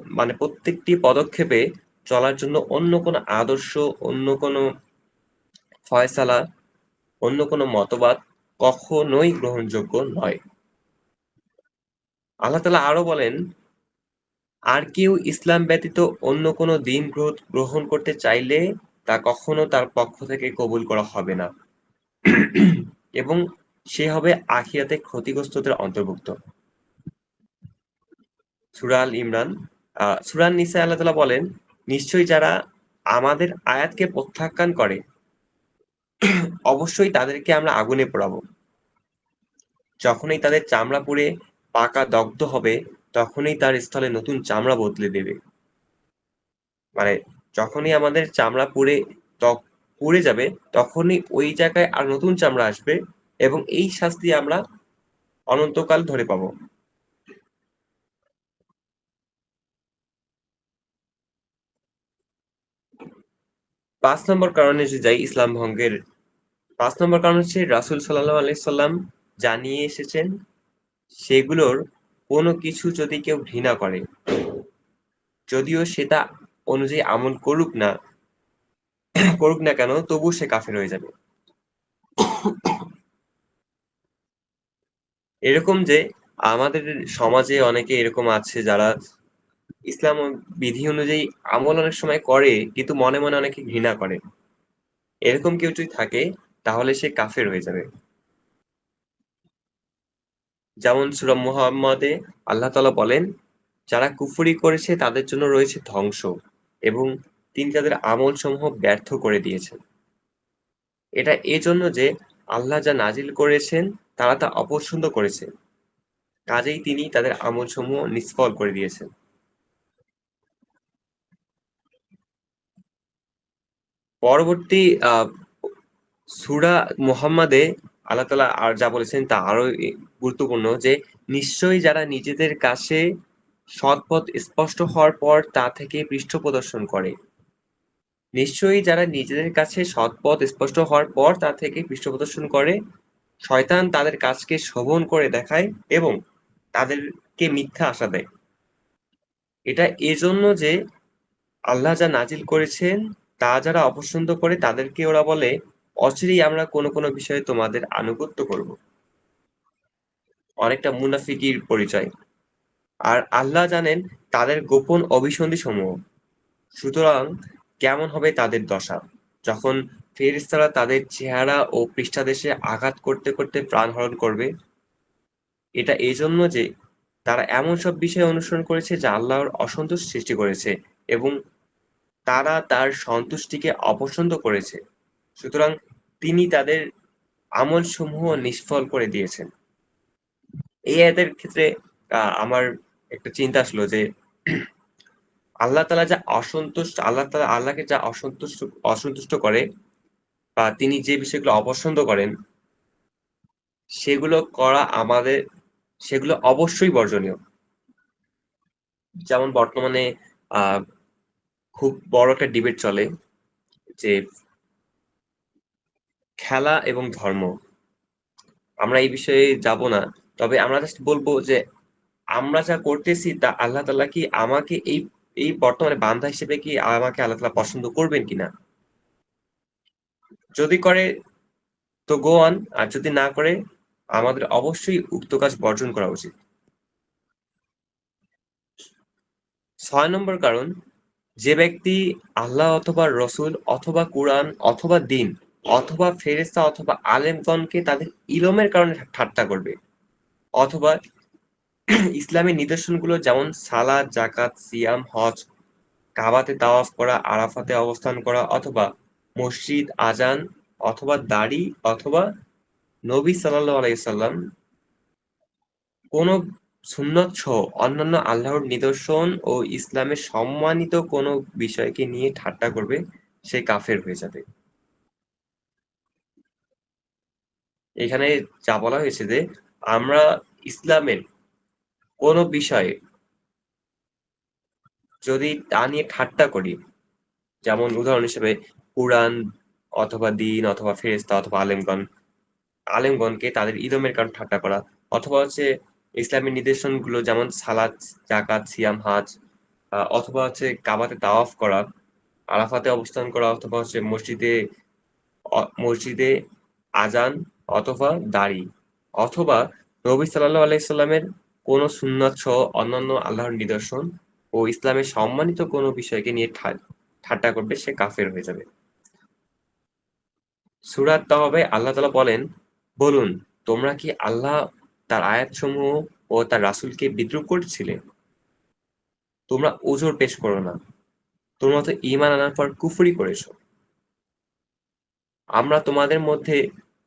মানে প্রত্যেকটি পদক্ষেপে চলার জন্য অন্য কোনো আদর্শ, অন্য কোনো ফয়সালা, অন্য কোনো মতবাদ কখনোই গ্রহণযোগ্য নয়।" আল্লাহ তাআলা আরো বলেন, "আর কেউ ইসলাম ব্যতীত অন্য কোনো দ্বীন গ্রহণ করতে চাইলে তা কখনো তার পক্ষ থেকে কবুল করা হবে না এবং সে হবে আখিরাতে ক্ষতিগ্রস্তদের অন্তর্ভুক্ত।" সূরা আল ইমরান সূরা আন-নিসায় আল্লাহ তাআলা বলেন, "নিশ্চয়ই যারা আমাদের আয়াতকে প্রত্যাখ্যান করে, অবশ্যই তাদেরকে আমরা আগুনে পোড়াবো। যখনই তাদের চামড়া পুড়ে পাকা দগ্ধ হবে, তখনই তার স্থলে নতুন চামড়া বদলে দেবে।" মানে যখনই আমাদের চামড়া পুড়ে যাবে, তখনই ওই জায়গায় আর নতুন চামড়া আসবে এবং এই শাস্তি আমরা অনন্তকাল ধরে পাবো। ৫ নম্বর কারণে যদি যাই ইসলাম ভঙ্গের ৫ নম্বর কারণ হচ্ছে রাসূল সাল্লাল্লাহু আলাইহি সাল্লাম জানিয়ে এসেছেন, সেগুলোর কোনো কিছু যদি কেউ ঘৃণা করে, যদিও সেটা অনুযায়ী আমল করুক না কেন, তবুও সে কাফের হয়ে যাবে। এরকম যে আমাদের সমাজে অনেকে এরকম আছে যারা ইসলাম বিধি অনুযায়ী আমল অনেক সময় করে কিন্তু মনে অনেকে ঘৃণা করে। এরকম কেউ যদি থাকে তাহলে সে কাফের হয়ে যাবে। যেমন সূরা মুহাম্মাদে আল্লাহ তাআলা বলেন, যারা কুফরি করেছে তাদের জন্য রয়েছে ধ্বংস এবং তিনি তাদের আমলসমূহ ব্যর্থ করে দিয়েছেন। এটা এজন্য যে আল্লাহ যা নাজিল করেছেন তারা তা অপছন্দ করেছে। কাজেই তিনি তাদের আমলসমূহ নিষ্ফল করে দিয়েছেন। পরবর্তী সূরা মুহাম্মাদে আল্লাহ তাআলা আর যা বলেছেন তা আরো গুরুত্বপূর্ণ যে, নিশ্চয়ই যারা নিজেদের কাছে সৎ পথ স্পষ্ট হওয়ার পর তা থেকে পৃষ্ঠপ্রদর্শন করে। নিশ্চয়ই যারা নিজেদের কাছে সৎ পথ স্পষ্ট হওয়ার পর তা থেকে পৃষ্ঠপ্রদর্শন করে, শয়তান তাদের কাজকে শোভন করে দেখায় এবং তাদেরকে মিথ্যা আশা দেয়। এটা এজন্য যে আল্লাহ যা নাজিল করেছেন তা যারা অপছন্দ করে তাদেরকে ওরা বলে, অচিরেই আমরা কোনো বিষয়ে তোমাদের আনুগত্য করব। অনেকটা মুনাফিকির পরিচয়। আর আল্লাহ জানেন তাদের গোপন অভিসন্ধিসমূহ। সুতরাং কেমন হবে তাদের দশা, যখন ফেরেশতারা তাদের চেহারা ও পৃষ্ঠদেশে আঘাত করতে করতে প্রাণ হরণ করবে। এটা এজন্য যে তারা এমন সব বিষয় অনুসরণ করেছে যা আল্লাহর অসন্তোষ সৃষ্টি করেছে এবং তারা তার সন্তুষ্টিকে অপছন্দ করেছে। সুতরাং তিনি তাদের আমলসমূহ নিষ্ফল করে দিয়েছেন। এই আয়াতের ক্ষেত্রে আমার একটা চিন্তা আসলো যে আল্লাহ তাআলা যা অসন্তুষ্ট আল্লাহ তাআলা আল্লাহকে যা অসন্তুষ্ট করে বা তিনি যে বিষয়গুলো অপছন্দ করেন, সেগুলো করা সেগুলো অবশ্যই বর্জনীয়। যেমন বর্তমানে আ খুব বড় একটা ডিবেট চলে যে খেলা এবং ধর্ম। আমরা এই বিষয়ে যাব না। তবে আমরা জাস্ট বলব যে আমরা যা করতেছি তা আল্লাহ তাআলা কি আমাকে এই বর্তমানে বান্দা হিসেবে কি আমাকে আল্লাহ তাআলা পছন্দ করবেন কিনা? যদি করে তো go on, আর যদি না করে আমাদের অবশ্যই উক্ত কাজ বর্জন করা উচিত। ৬ নম্বর কারণ, যে ব্যক্তি আল্লাহ অথবা রসুল অথবা কুরআন অথবা দ্বীন অথবা ফেরেশতা অথবা আলেমগণকে তাদের ইলমের কারণে ঠাট্টা করবে অথবা ইসলামের নিদর্শনগুলো যেমন সালাত, যাকাত, সিয়াম, হজ, কাবাতে তাওয়াফ করা, আরাফাতে অবস্থান করা অথবা মসজিদ, আযান অথবা দাড়ি অথবা নবী সাল্লাল্লাহু আলাইহি সাল্লাম কোন সুন্নত সহ অন্যান্য আল্লাহর নিদর্শন ও ইসলামের সম্মানিত কোন বিষয়কে নিয়ে ঠাট্টা করবে, সে কাফের হয়ে যাবে। এখানে যা বলা হয়েছে যে আমরা ইসলামের কোন বিষয়ে যদি তা নিয়ে ঠাট্টা করি, যেমন উদাহরণ হিসেবে কুরআন অথবা দ্বীন অথবা ফেরেশতা অথবা আলেমগণকে তাদের ইলমের কারণে ঠাট্টা করা অথবা হচ্ছে ইসলামের নিদর্শনগুলো যেমন সালাত, যাকাত, সিয়াম, হজ অথবা হচ্ছে কাবাতে তাওয়াফ করা, আরাফাতে অবস্থান করা অথবা হচ্ছে মসজিদে আযান অথবা দাঁড়ি অথবা নবী সাল্লাল্লাহু আলাইহি সাল্লামের কোন সুন্নাত সহ অন্যান্য আল্লাহর নিদর্শন ও ইসলামের সম্মানিত কোন বিষয়কে নিয়ে ঠাট্টা করবে, সে কাফের হয়ে যাবে। সূরা তাওবায় আল্লাহ তাআলা বলেন, বলুন, তোমরা কি আল্লাহ তার আয়াতসমূহ ও তার রাসূলকে বিদ্রূপ করছিলে? তোমরা ওজর পেশ করো না। তোমরা তো ঈমান আনার পর কুফরি করেছ। আমরা তোমাদের মধ্যে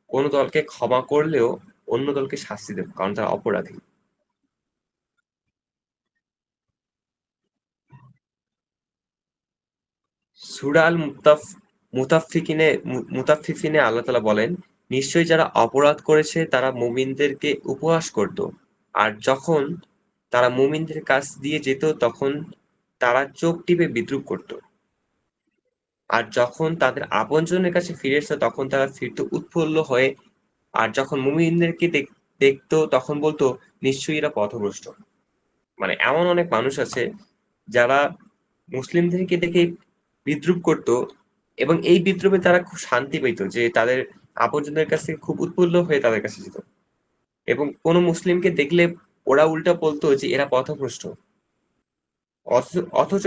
কোন দলকে ক্ষমা করলেও অন্য দলকে শাস্তি দেব, কারণ তারা অপরাধী। সূরা আল মুতাফফিফিনে আল্লাহ তাআলা বলেন, নিশ্চয়ই যারা অপরাধ করেছে তারা মুমিনদেরকে উপহাস করত। আর যখন তারা মুমিনদের কাছ দিয়ে যেত তখন তারা চোখ টিপে বিদ্রূপ করত। আর যখন তাদের আপনজনের কাছে ফিরে আসতো তখন তারা ফিরত উৎফুল্ল হয়ে। আর যখন মুমিনদেরকে দেখতো তখন বলতো, নিশ্চয়ই এরা পথভ্রষ্ট। মানে এমন অনেক মানুষ আছে যারা মুসলিমদেরকে দেখে বিদ্রূপ করত এবং এই বিদ্রূপে তারা খুব শান্তি পেত যে তাদের আপনজনদের কাছ থেকে খুব উৎফুল্ল হয়ে তাদের কাছে যেত এবং কোন মুসলিমকে দেখলে ওরা উল্টা বলতো যে এরা পথভ্রষ্ট। অথচ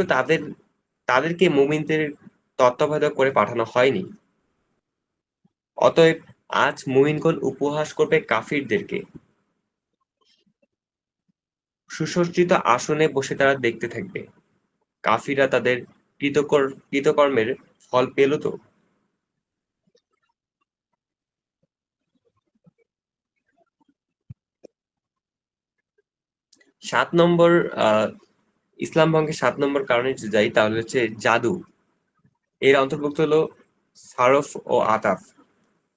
তাদেরকে মুমিনদের তত্ত্বাবধায়ক করে পাঠানো হয়নি। অতএব আজ মুমিনগণ উপহাস করবে কাফিরদেরকে। সুসজ্জিত আসনে বসে তারা দেখতে থাকবে। কাফিররা তাদের কৃতকর্মের ফল পেল তো? ৭ নম্বর আ ইসলাম ভঙ্গের ৭ নম্বর কারণে যদি যাই তাহলে হচ্ছে জাদু। এর অন্তর্ভুক্ত হলো সারফ ও আতাফ।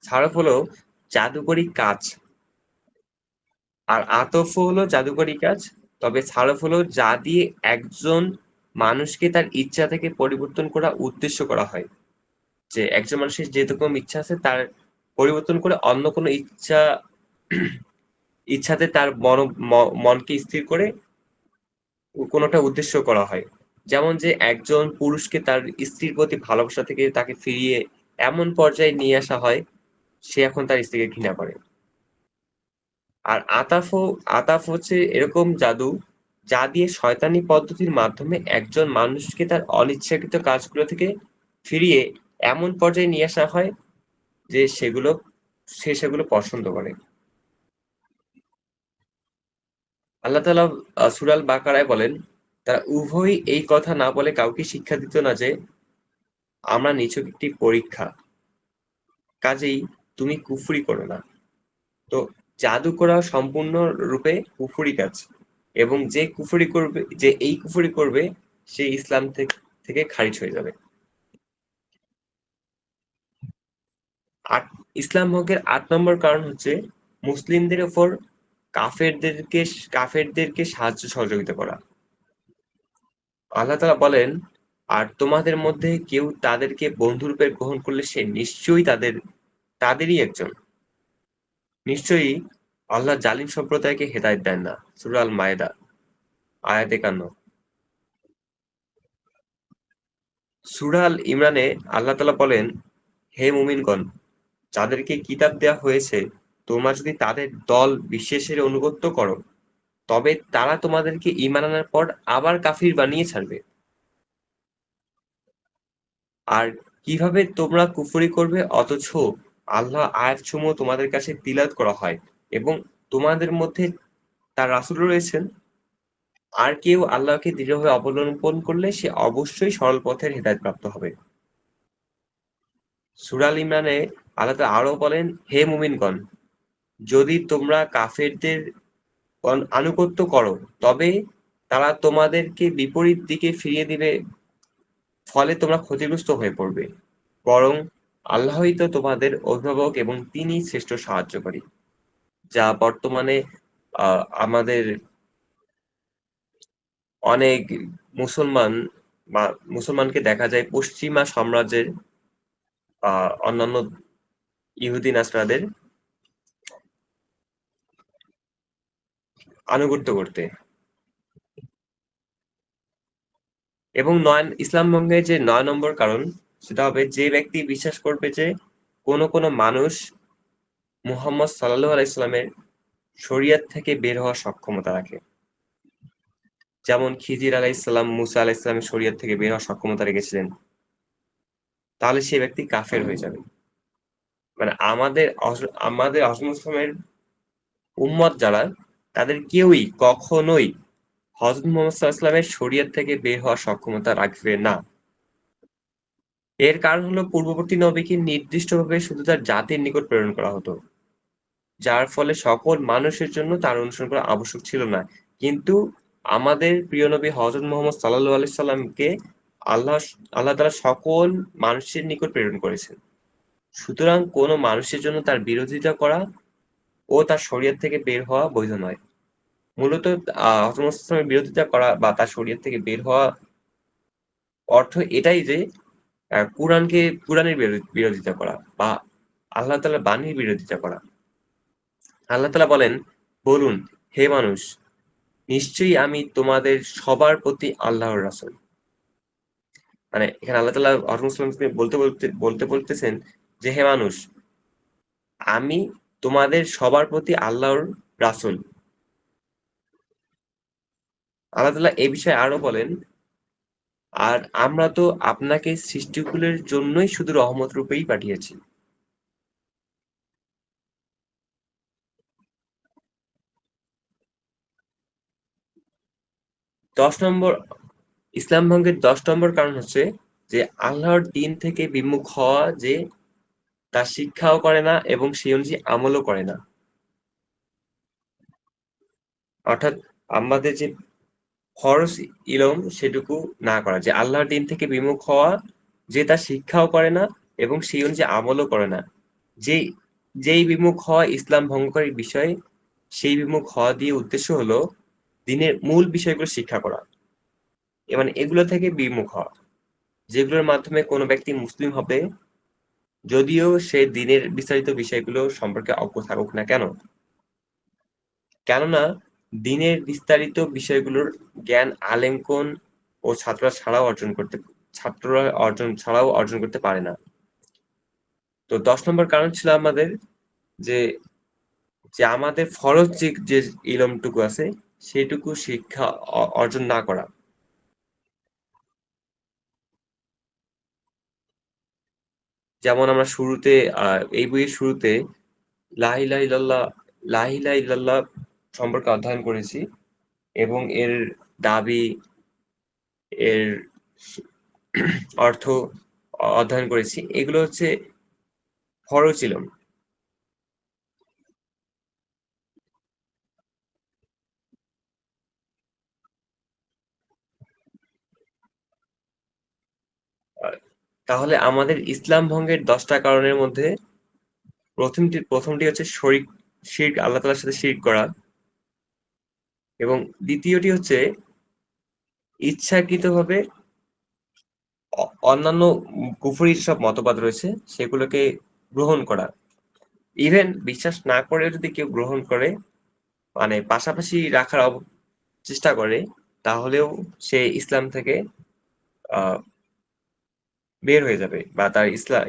সারফ হলো জাদুকরি কাজ। আর আতফও হলো জাদুকরি কাজ। তবে সারফ হলো যা দিয়ে একজন মানুষকে তার ইচ্ছা থেকে পরিবর্তন করা উদ্দেশ্য করা হয়। যে একজন মানুষের যেরকম ইচ্ছা আছে তার পরিবর্তন করে অন্য কোনো ইচ্ছাতে তার মনকে স্থির করে কোনোটা উদ্দেশ্য করা হয়। যেমন যে একজন পুরুষকে তার স্ত্রীর প্রতি ভালোবাসা থেকে তাকে ফিরিয়ে এমন পর্যায়ে নিয়ে আসা হয়, সে এখন তার স্ত্রীকে ঘৃণা করে। আর আতাফ হচ্ছে এরকম জাদু, যা দিয়ে শয়তানি পদ্ধতির মাধ্যমে একজন মানুষকে তার অনিচ্ছাকৃত কাজগুলো থেকে ফিরিয়ে এমন পর্যায়ে নিয়ে আসা হয় যে সে সেগুলো পছন্দ করে। আল্লাহ তাআলা সূরা আল বাকারায় বলেন, তারা উভয়ই এই কথা না বলে কাউকে শিক্ষা দিত না যে, আমরা নিছক একটি পরীক্ষা। কাজেই তুমি কুফরি করো না। তো জাদু করা সম্পূর্ণরূপে কুফরি কাজ। এবং যে এই কুফরি করবে সে ইসলাম থেকে খারিজ হয়ে যাবে। আট ইসলাম ভঙ্গের ৮ নম্বর কারণ হচ্ছে মুসলিমদের উপর কাফেরদেরকে সাহায্য সহযোগিতা করা। আল্লাহ তাআলা বলেন, আর তোমাদের মধ্যে কেউ তাদেরকে বন্ধুরূপে গ্রহণ করলে সে নিশ্চয়ই তাদেরই একজন। নিশ্চয়ই আল্লাহ জালিম সম্প্রদায়কে হেদায়েত দেন না। সূরা আল মায়েদা আয়াত ৫১। সূরা আল ইমরানে আল্লাহ তাআলা বলেন, হে মুমিনগণ, যাদেরকে কিতাব দেয়া হয়েছে, তোমরা যদি তাদের দল বিশেষের আনুগত্য করো, তবে তারা তোমাদেরকে ঈমান আনার পর আবার কাফির বানিয়ে ছাড়বে। আর কিভাবে তোমরা কুফরি করবে অথচ আল্লাহ আয়াতসমূহ তোমাদের কাছে তিলাওয়াত করা হয় এবং তোমাদের মধ্যে তার রাসূল রয়েছেন? আর কেউ আল্লাহকে দৃঢ়ভাবে অবলম্বন করলে সে অবশ্যই সরল পথের হেদায়েতপ্রাপ্ত হবে। সূরা আল ইমরানে আল্লাহ তাআলা আরো বলেন, হে মুমিনগণ, যদি তোমরা কাফেরদের আনুগত্য করো, তবে তারা তোমাদেরকে বিপরীত দিকে ফিরিয়ে দিবে, ফলে তোমরা ক্ষতিগ্রস্ত হয়ে পড়বে। বরং আল্লাহই তো তোমাদের অভিভাবক এবং তিনিই শ্রেষ্ঠ সাহায্যকারী। যা বর্তমানে আমাদের অনেক মুসলমান বা মুসলমানকে দেখা যায় পশ্চিমা সাম্রাজ্যের অন্যান্য ইহুদি নাসরাদের আনুগত্য করতে। এবং ইসলাম ভঙ্গের যে ৯ নম্বর কারণ সেটা হবে যে ব্যক্তি বিশ্বাস করবে যে কোনো মানুষ মুহাম্মদ সাল্লাল্লাহু আলাইহি সাল্লামের শরিয়ত থেকে বের হওয়ার সক্ষমতা রাখে। যেমন খিজির আলাইহিস সালাম মুসা আলাইহিস সালামের শরিয়ত থেকে বের হওয়ার সক্ষমতা রেখেছিলেন। তাহলে সে ব্যক্তি কাফের হয়ে যাবে। মানে আমাদের হযরত মুহাম্মদের উম্মত যারা তাদের কেউই কখনোই হযরত মুহাম্মদ সাল্লাল্লাহু আলাইহি ওয়াসাল্লামের শরিয়ত থেকে বের হওয়ার সক্ষমতা রাখবে না। এর কারণ হলো পূর্ববর্তী নবীকে নির্দিষ্টভাবে শুধু তার জাতির নিকট প্রেরণ করা হতো। যার ফলে সকল মানুষের জন্য তার অনুসরণ করা আবশ্যক ছিল না। কিন্তু আমাদের প্রিয় নবী হযরত মুহাম্মদ সাল্লাল্লাহু আলাইহি সাল্লামকে আল্লাহ আল্লাহ তাআলা সকল মানুষের নিকট প্রেরণ করেছেন। সুতরাং কোন মানুষের জন্য তার বিরোধিতা করা ও তার শরিয়ত থেকে বের হওয়া বৈধ নয়। মূলত হযরত মুহাম্মদ সাল্লাল্লাহু আলাইহি ওয়াসাল্লামের বিরোধিতা করা বা তার শরিয়ত থেকে বের হওয়া অর্থ এটাই যে কুরআনের বিরোধিতা করা বা আল্লাহ তাআলার বাণীর বিরোধিতা করা। আল্লাহ তাআলা বলেন, বলুন, হে মানুষ, নিশ্চয়ই আমি তোমাদের সবার প্রতি আল্লাহর রাসূল। মানে এখানে আল্লাহ তাআলা হযরত মুহাম্মদকে বলতেছেন যে, হে মানুষ, আমি তোমাদের সবার প্রতি আল্লাহর রাসূল। আল্লাহ তাআলা এ বিষয়ে আরো বলেন, আর আমরা তো আপনাকে সৃষ্টিকুলের জন্যই শুধু রহমত রূপেই পাঠিয়েছি। নম্বর ইসলাম ভঙ্গের 10 নম্বর কারণ হচ্ছে যে আল্লাহর দিন থেকে বিমুখ হওয়া, যে তার শিক্ষাও করে না এবং সেই অনুযায়ী আমলও করে না। অর্থাৎ আমাদের যে ফরজ ইলম সেটুকু না করা, যে আল্লাহর দিন থেকে বিমুখ হওয়া, যে তার শিক্ষাও করে না এবং সেই অনুযায়ী আমলও করে না। যেই যেই বিমুখ হওয়া ইসলাম ভঙ্গকারী বিষয়, সেই বিমুখ হওয়া দিয়ে উদ্দেশ্য হলো দিনের মূল বিষয়গুলো শিক্ষা করা। মানে এগুলো থেকে বিমুখ হওয়া, যেগুলোর মাধ্যমে কোনো ব্যক্তি মুসলিম হবে যদিও সে দিনের বিস্তারিত বিষয়গুলো সম্পর্কে অজ্ঞ থাকুক না কেন। কেননা দিনের বিস্তারিত বিষয়গুলোর জ্ঞান আলেমগণ ও ছাত্ররা অর্জন করতে পারে না। তো 10 নম্বর কারণ ছিল আমাদের যে যে আমাদের ফরজ যে ইলমটুকু আছে সেটুকু শিক্ষা অর্জন না করা। যেমন আমরা শুরুতে এই বইয়ের শুরুতে লা ইলাহা ইল্লাল্লাহ লা ইলাহা ইল্লাল্লাহ সম্পর্কে অধ্যয়ন করেছি এবং এর দাবি, এর অর্থ অধ্যয়ন করেছি। এগুলো হচ্ছে ফরজ ইলম। আ তাহলে আমাদের ইসলাম ভঙ্গের ১০ টা কারণের মধ্যে প্রথমটি হচ্ছে শিরক, আল্লাহ তাআলার সাথে শিরক করা, এবং দ্বিতীয়টি হচ্ছে ইচ্ছাকৃতভাবে অন্যান্য কুফরি সব মতবাদ রয়েছে সেগুলোকে গ্রহণ করা। ইভেন বিশ্বাস না করেও যদি কেউ গ্রহণ করে, মানে পাশাপাশি রাখার চেষ্টা করে, তাহলেও সে ইসলাম থেকে আ বের হয়ে যাবে বা তার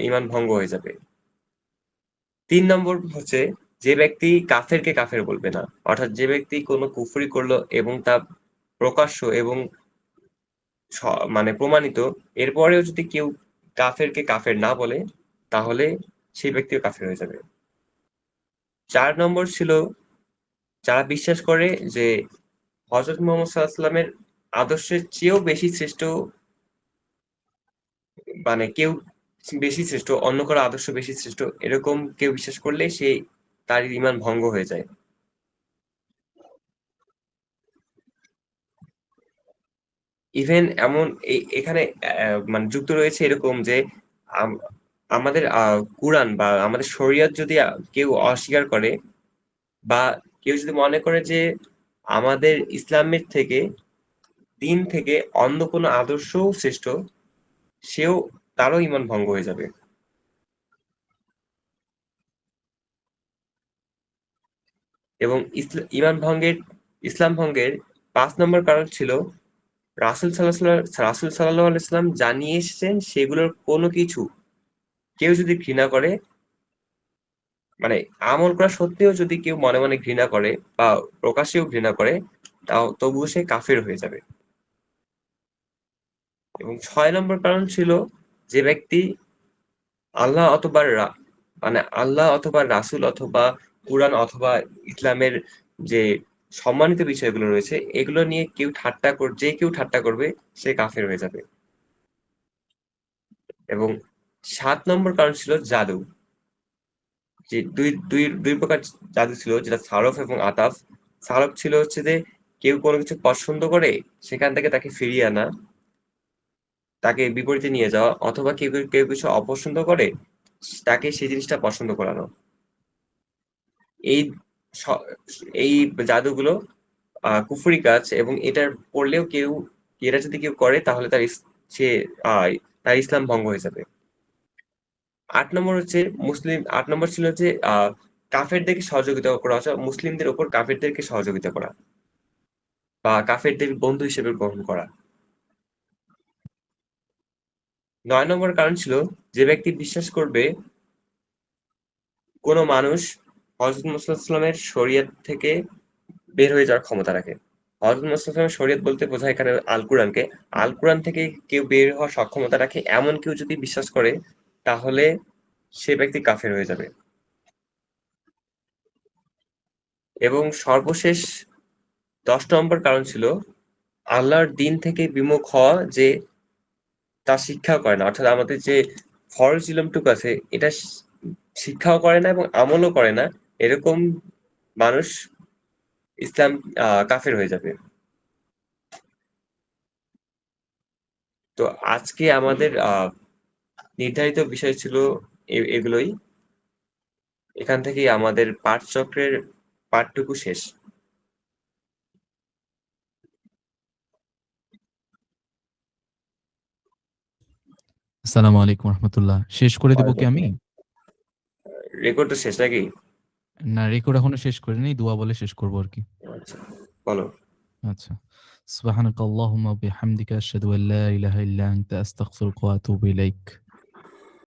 ঈমান ভঙ্গ হয়ে যাবে। ৩ নম্বর হচ্ছে যে ব্যক্তি কাফেরকে কাফের বলবে না। অর্থাৎ যে ব্যক্তি কোনো কুফরি করলো এবং তা প্রকাশ্য এবং স মানে প্রমাণিত, এরপরেও যদি কেউ কাফেরকে কাফের না বলে, তাহলে সেই ব্যক্তিও কাফের হয়ে যাবে। ৪ নম্বর ছিল যারা বিশ্বাস করে যে হযরত মুহাম্মদ সাঃ এর আদর্শের চেয়েও বেশি শ্রেষ্ঠ, মানে কেউ বেশি শ্রেষ্ঠ, অন্য কারো আদর্শ বেশি শ্রেষ্ঠ, এরকম কেউ বিশ্বাস করলে তার ঈমান ভঙ্গ হয়ে যায়। ইভেন এমন এখানে মানে যুক্ত রয়েছে এরকম যে আম আমাদের কুরআন বা আমাদের শরিয়ত যদি কেউ অস্বীকার করে, বা কেউ যদি মনে করে যে আমাদের ইসলামের থেকে, দিন থেকে অন্য কোনো আদর্শও শ্রেষ্ঠ, সেও তারও ঈমান ভঙ্গ হয়ে যাবে। এবং ইসলাম ভঙ্গের ৫ নম্বর কারণ ছিল রাসূল সাল্লাল্লাহু আলাইহি ওয়াসাল্লাম জানিয়ে এসেছেন সেগুলোর কোনো কিছু কেউ যদি ঘৃণা করে, মানে আমল করা সত্ত্বেও যদি কেউ মনে, মনে ঘৃণা করে বা প্রকাশ্যেও ঘৃণা করে, তবুও সে কাফের হয়ে যাবে। এবং ৬ নম্বর কারণ ছিল যে ব্যক্তি আল্লাহ অথবা মানে আল্লাহ অথবা রাসূল অথবা কুরআন অথবা ইসলামের যে সম্মানিত বিষয়গুলো রয়েছে, এগুলো নিয়ে যে কেউ ঠাট্টা করবে সে কাফের হয়ে যাবে। এবং ৭ নম্বর কারণ ছিল জাদু। যে ২ প্রকার জাদু ছিল, যেটা সারফ এবং আতাফ। সারফ ছিল হচ্ছে যে কেউ কোনো কিছু পছন্দ করে সেখান থেকে তাকে ফিরিয়ে আনা, তাকে বিপরীতে নিয়ে যাওয়া, অথবা কেউ কিছু অপছন্দ করে তাকে সেই জিনিসটা পছন্দ করানো। এই স এই জাদুগুলো কুফরি কাজ, এবং এটা যদি কেউ করে তাহলে সে আ তার ইসলাম ভঙ্গ হয়ে যাবে। ৮ নম্বর ছিল যে কাফেরদেরকে সহযোগিতা করা, অর্থাৎ মুসলিমদের উপর কাফেরদেরকে সহযোগিতা করা বা কাফেরদের বন্ধু হিসেবে গ্রহণ করা। ৯ নম্বর কারণ ছিল যে ব্যক্তি বিশ্বাস করবে কোন মানুষ হযরত মুহাম্মদ এর শরীয়ত থেকে বের হয়ে যাওয়ার ক্ষমতা রাখে। হযরত মুহাম্মদ এর শরীয়ত বলতে বোঝায় এখানে আল কুরআনকে। আল কুরআন থেকে কেউ বের হওয়ার সক্ষমতা রাখে এমন কেউ যদি বিশ্বাস করে, তাহলে সে ব্যক্তি কাফের হয়ে যাবে। এবং সর্বশেষ ১০ নম্বর কারণ ছিল আল্লাহর দিন থেকে বিমুখ হওয়া যে তা শিক্ষাও করে না। অর্থাৎ আমাদের যে ফরজ ইলমটুকু আছে এটা শিক্ষাও করে না এবং আমলও করে না। এরকম মানুষ ইসলাম কাফের হয়ে যাবে। তো আজকে আমাদের নির্ধারিত বিষয় ছিল এগুলোই। এখান থেকেই আমাদের পাঠচক্রের পাঠটুকু শেষ। আসসালামু আলাইকুম রহমতুল্লাহ। শেষ করে দেব কি ওয়ালাইকুম আমি? আসসালাম। রেকর্ড তো শেষ নাকি? না, রেকর্ড এখনো শেষ করিনি। দোয়া বলে শেষ করব আরকি। আচ্ছা, বলো। আচ্ছা। সুবহানাকা আল্লাহুম্মা ওয়া বিহামদিকা আশহাদু আল লা ইলাহা ইল্লা আনতা আস্তাগফিরুকা ওয়া আতুবু ইলাইক।